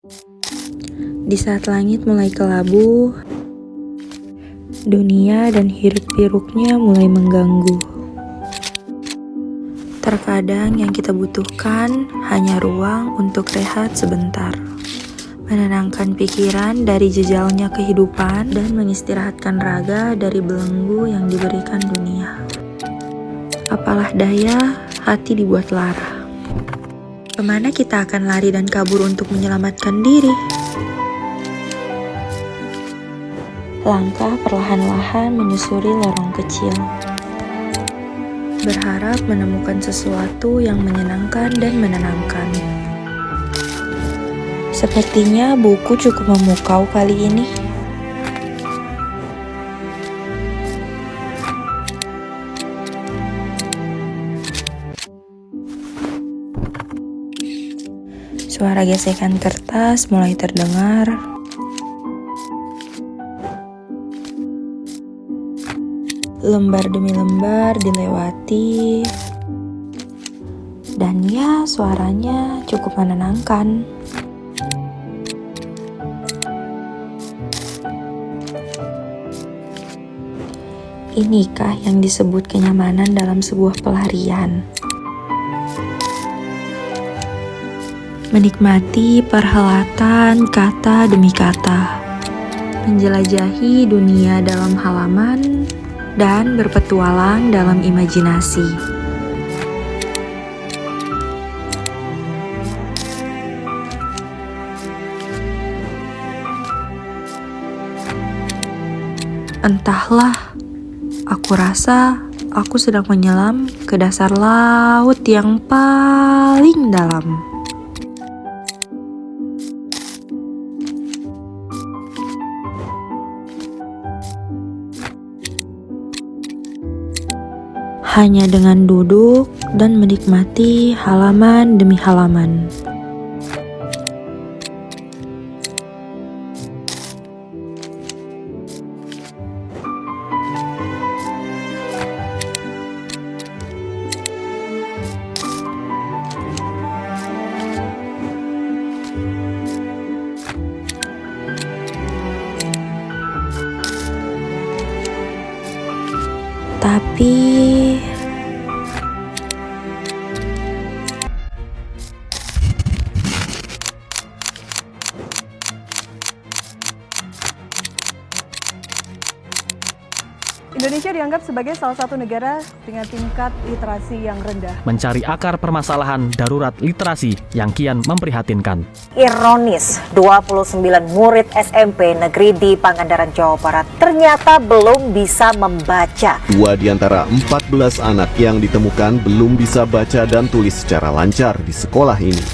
Di saat langit mulai kelabu, dunia dan hiruk-pikuknya mulai mengganggu. Terkadang yang kita butuhkan hanya ruang untuk rehat sebentar, menenangkan pikiran dari jejalnya kehidupan, dan mengistirahatkan raga dari belenggu yang diberikan dunia. Apalah daya, hati dibuat lara. Kemana kita akan lari dan kabur untuk menyelamatkan diri? Langkah perlahan-lahan menyusuri lorong kecil, berharap menemukan sesuatu yang menyenangkan dan menenangkan. Sepertinya buku cukup memukau kali ini. Suara gesekan kertas mulai terdengar. Lembar demi lembar dilewati, dan ya, suaranya cukup menenangkan. Inikah yang disebut kenyamanan dalam sebuah pelarian? Menikmati perhelatan kata demi kata, menjelajahi dunia dalam halaman, dan berpetualang dalam imajinasi. Entahlah, aku rasa aku sedang menyelam ke dasar laut yang paling dalam. Hanya dengan duduk dan menikmati halaman demi halaman. Tapi Indonesia dianggap sebagai salah satu negara dengan tingkat literasi yang rendah. Mencari akar permasalahan darurat literasi yang kian memprihatinkan. Ironis, 29 murid SMP negeri di Pangandaran, Jawa Barat ternyata belum bisa membaca. 2 di antara 14 anak yang ditemukan belum bisa baca dan tulis secara lancar di sekolah ini.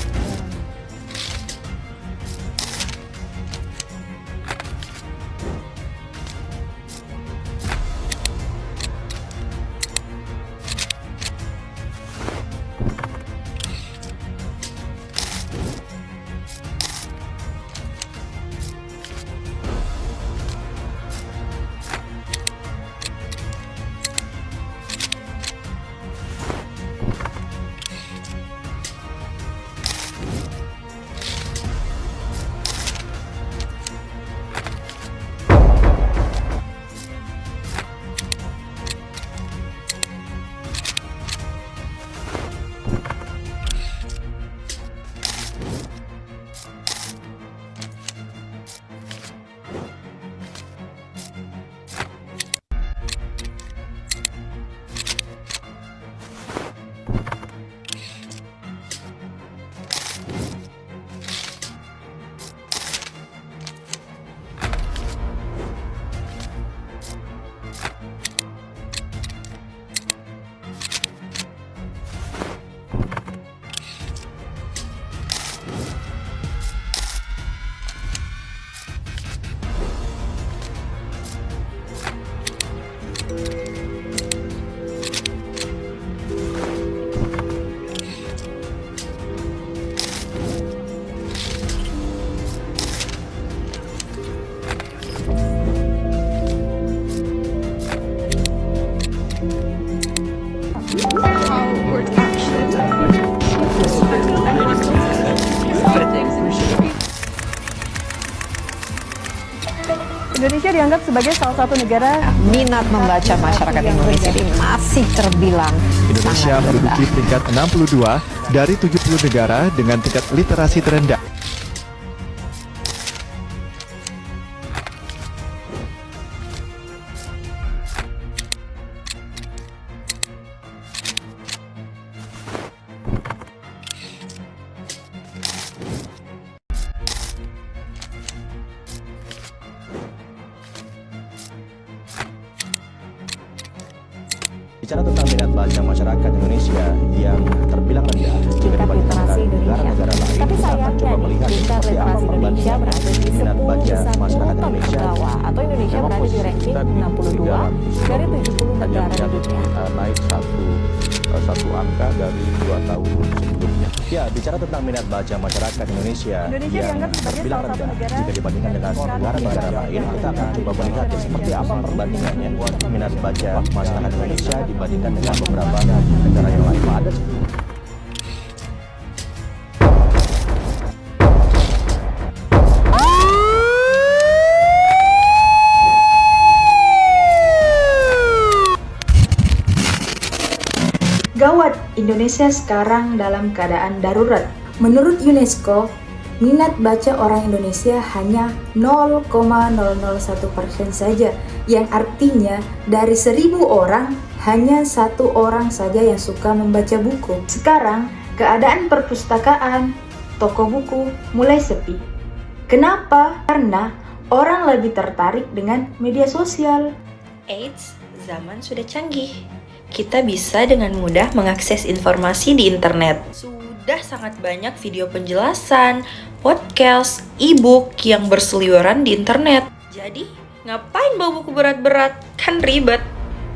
Indonesia dianggap sebagai salah satu negara Minat membaca masyarakat Indonesia ini masih terbilang Indonesia sangat rendah. menduduki peringkat 62 dari 70 negara dengan tingkat literasi terendah. Bicara tentang minat baca masyarakat Indonesia yang terbilang rendah jika dibandingkan dengan negara-negara lain, Tapi kita akan sayangnya coba nih, melihat tingkat seperti apa literasi Indonesia perbandingan berada di minat 10 baca besar masyarakat top Indonesia. terbawah, atau Indonesia Memang berada di posisi ranking kita di 62 dari 70 negara di dunia. naik satu angka dari 2 tahun sebelumnya. Ya, bicara tentang minat baca masyarakat Indonesia Indonesia yang dianggap sebagai terbilang salah satu rendah negara jika dibandingkan dengan negara-negara lain, kita akan coba melihat seperti apa perbandingannya minat baca masyarakat Indonesia dibandingkan dengan beberapa negara yang lain. Ada Gawat, Indonesia sekarang dalam keadaan darurat. Menurut UNESCO, minat baca orang Indonesia hanya 0,001% saja, yang artinya dari 1.000 orang, hanya 1 orang saja yang suka membaca buku. Sekarang, keadaan perpustakaan, toko buku mulai sepi. Kenapa? Karena orang lebih tertarik dengan media sosial. Eits, zaman sudah canggih. Kita bisa dengan mudah mengakses informasi di internet. Sudah sangat banyak video penjelasan, podcast, e-book yang berseliweran di internet. Jadi, ngapain bawa buku berat-berat? Kan ribet.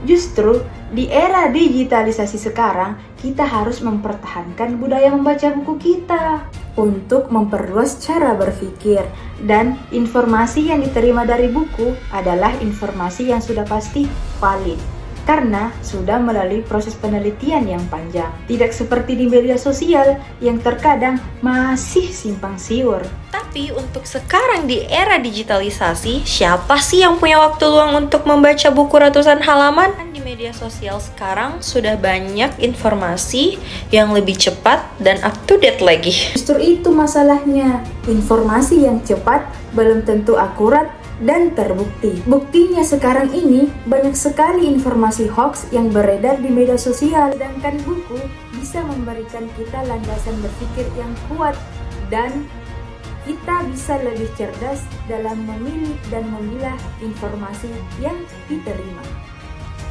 Justru, di era digitalisasi sekarang, kita harus mempertahankan budaya membaca buku kita untuk memperluas cara berpikir, dan informasi yang diterima dari buku adalah informasi yang sudah pasti valid karena sudah melalui proses penelitian yang panjang. Tidak seperti di media sosial yang terkadang masih simpang siur. Tapi untuk sekarang di era digitalisasi, siapa sih yang punya waktu luang untuk membaca buku ratusan halaman? Di media sosial sekarang sudah banyak informasi yang lebih cepat dan up to date lagi. Justru itu masalahnya, informasi yang cepat belum tentu akurat dan terbukti. Buktinya sekarang ini banyak sekali informasi hoax yang beredar di media sosial, sedangkan buku bisa memberikan kita landasan berpikir yang kuat dan kita bisa lebih cerdas dalam memilih dan memilah informasi yang diterima.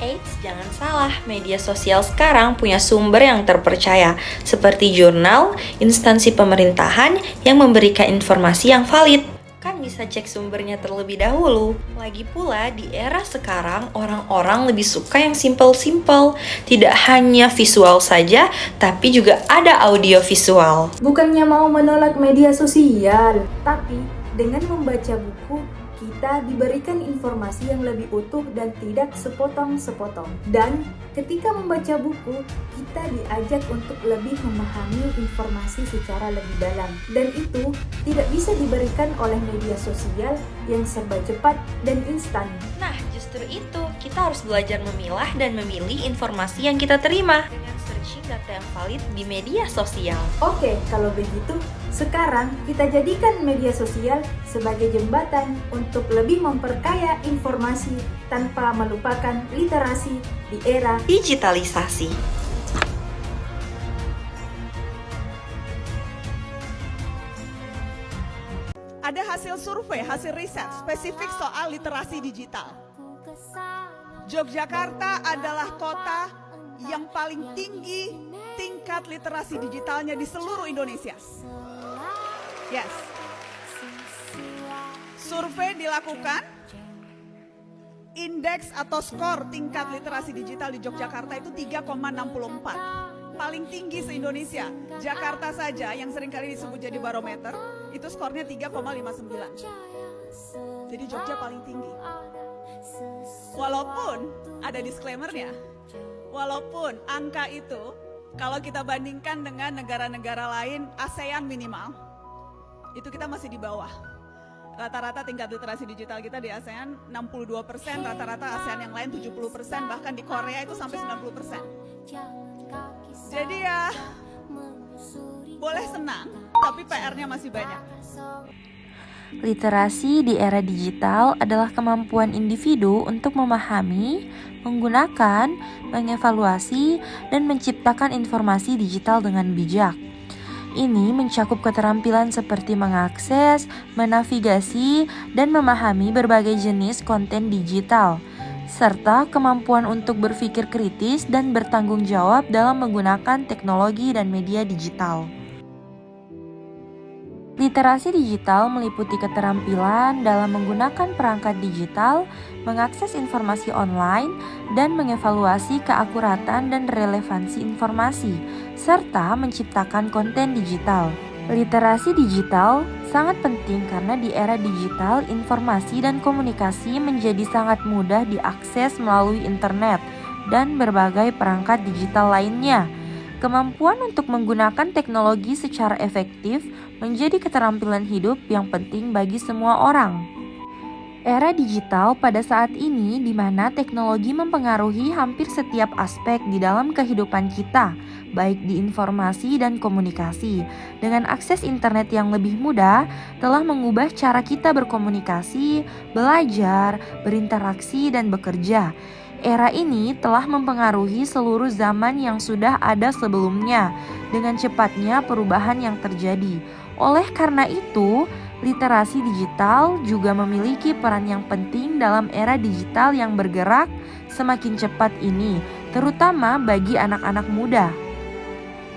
Eits, jangan salah, media sosial sekarang punya sumber yang terpercaya, seperti jurnal, instansi pemerintahan yang memberikan informasi yang valid. Kan bisa cek sumbernya terlebih dahulu. Lagi pula, di era sekarang, orang-orang lebih suka yang simple-simple. Tidak hanya visual saja, tapi juga ada audio visual. Bukannya mau menolak media sosial, tapi dengan membaca buku, kita diberikan informasi yang lebih utuh dan tidak sepotong-sepotong. Dan ketika membaca buku, kita diajak untuk lebih memahami informasi secara lebih dalam. Dan itu tidak bisa diberikan oleh media sosial yang serba cepat dan instan. Nah, justru itu kita harus belajar memilah dan memilih informasi yang kita terima dengan searching data yang valid di media sosial. Oke, kalau begitu, sekarang kita jadikan media sosial sebagai jembatan untuk lebih memperkaya informasi tanpa melupakan literasi di era digitalisasi. Ada hasil survei, hasil riset spesifik soal literasi digital. Yogyakarta adalah kota yang paling tinggi tingkat literasi digitalnya di seluruh Indonesia. Yes. Survei dilakukan, indeks atau skor tingkat literasi digital di Yogyakarta itu 3,64. Paling tinggi se-Indonesia. Jakarta saja yang seringkali disebut jadi barometer, itu skornya 3,59. Jadi Jogja paling tinggi. Walaupun ada disclaimer-nya, walaupun angka itu kalau kita bandingkan dengan negara-negara lain ASEAN minimal, itu kita masih di bawah. Rata-rata tingkat literasi digital kita di ASEAN 62%, rata-rata ASEAN yang lain 70%, bahkan di Korea itu sampai 90%. Jadi ya, boleh senang, tapi PR-nya masih banyak. Literasi di era digital adalah kemampuan individu untuk memahami, menggunakan, mengevaluasi, dan menciptakan informasi digital dengan bijak. Ini mencakup keterampilan seperti mengakses, menavigasi, dan memahami berbagai jenis konten digital, serta kemampuan untuk berpikir kritis dan bertanggung jawab dalam menggunakan teknologi dan media digital. Literasi digital meliputi keterampilan dalam menggunakan perangkat digital, mengakses informasi online, dan mengevaluasi keakuratan dan relevansi informasi, serta menciptakan konten digital. Literasi digital sangat penting karena di era digital, informasi dan komunikasi menjadi sangat mudah diakses melalui internet dan berbagai perangkat digital lainnya. Kemampuan untuk menggunakan teknologi secara efektif menjadi keterampilan hidup yang penting bagi semua orang. Era digital pada saat ini di mana teknologi mempengaruhi hampir setiap aspek di dalam kehidupan kita, baik di informasi dan komunikasi. Dengan akses internet yang lebih mudah, telah mengubah cara kita berkomunikasi, belajar, berinteraksi, dan bekerja. Era ini telah mempengaruhi seluruh zaman yang sudah ada sebelumnya dengan cepatnya perubahan yang terjadi. Oleh karena itu, literasi digital juga memiliki peran yang penting dalam era digital yang bergerak semakin cepat ini, terutama bagi anak-anak muda.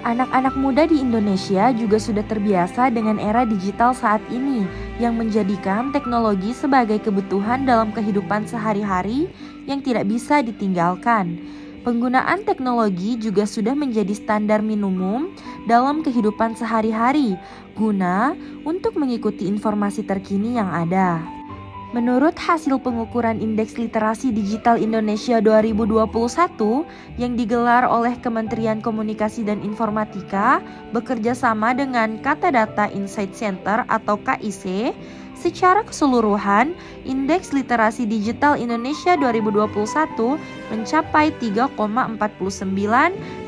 Anak-anak muda di Indonesia juga sudah terbiasa dengan era digital saat ini yang menjadikan teknologi sebagai kebutuhan dalam kehidupan sehari-hari yang tidak bisa ditinggalkan. Penggunaan teknologi juga sudah menjadi standar minimum dalam kehidupan sehari-hari guna untuk mengikuti informasi terkini yang ada. Menurut hasil pengukuran Indeks Literasi Digital Indonesia 2021 yang digelar oleh Kementerian Komunikasi dan Informatika bekerja sama dengan Kata Data Insight Center atau KIC, secara keseluruhan Indeks Literasi Digital Indonesia 2021 mencapai 3,49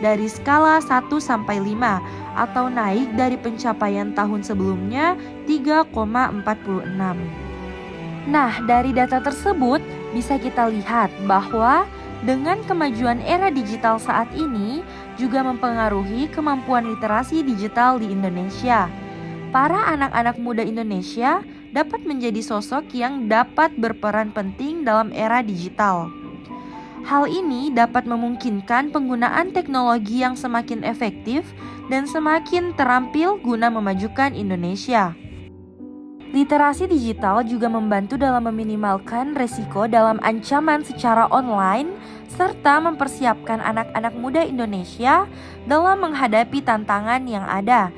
dari skala 1 sampai 5 atau naik dari pencapaian tahun sebelumnya 3,46. Nah, dari data tersebut bisa kita lihat bahwa dengan kemajuan era digital saat ini juga mempengaruhi kemampuan literasi digital di Indonesia. Para anak-anak muda Indonesia dapat menjadi sosok yang dapat berperan penting dalam era digital. Hal ini dapat memungkinkan penggunaan teknologi yang semakin efektif dan semakin terampil guna memajukan Indonesia. Literasi digital juga membantu dalam meminimalkan resiko dalam ancaman secara online serta mempersiapkan anak-anak muda Indonesia dalam menghadapi tantangan yang ada.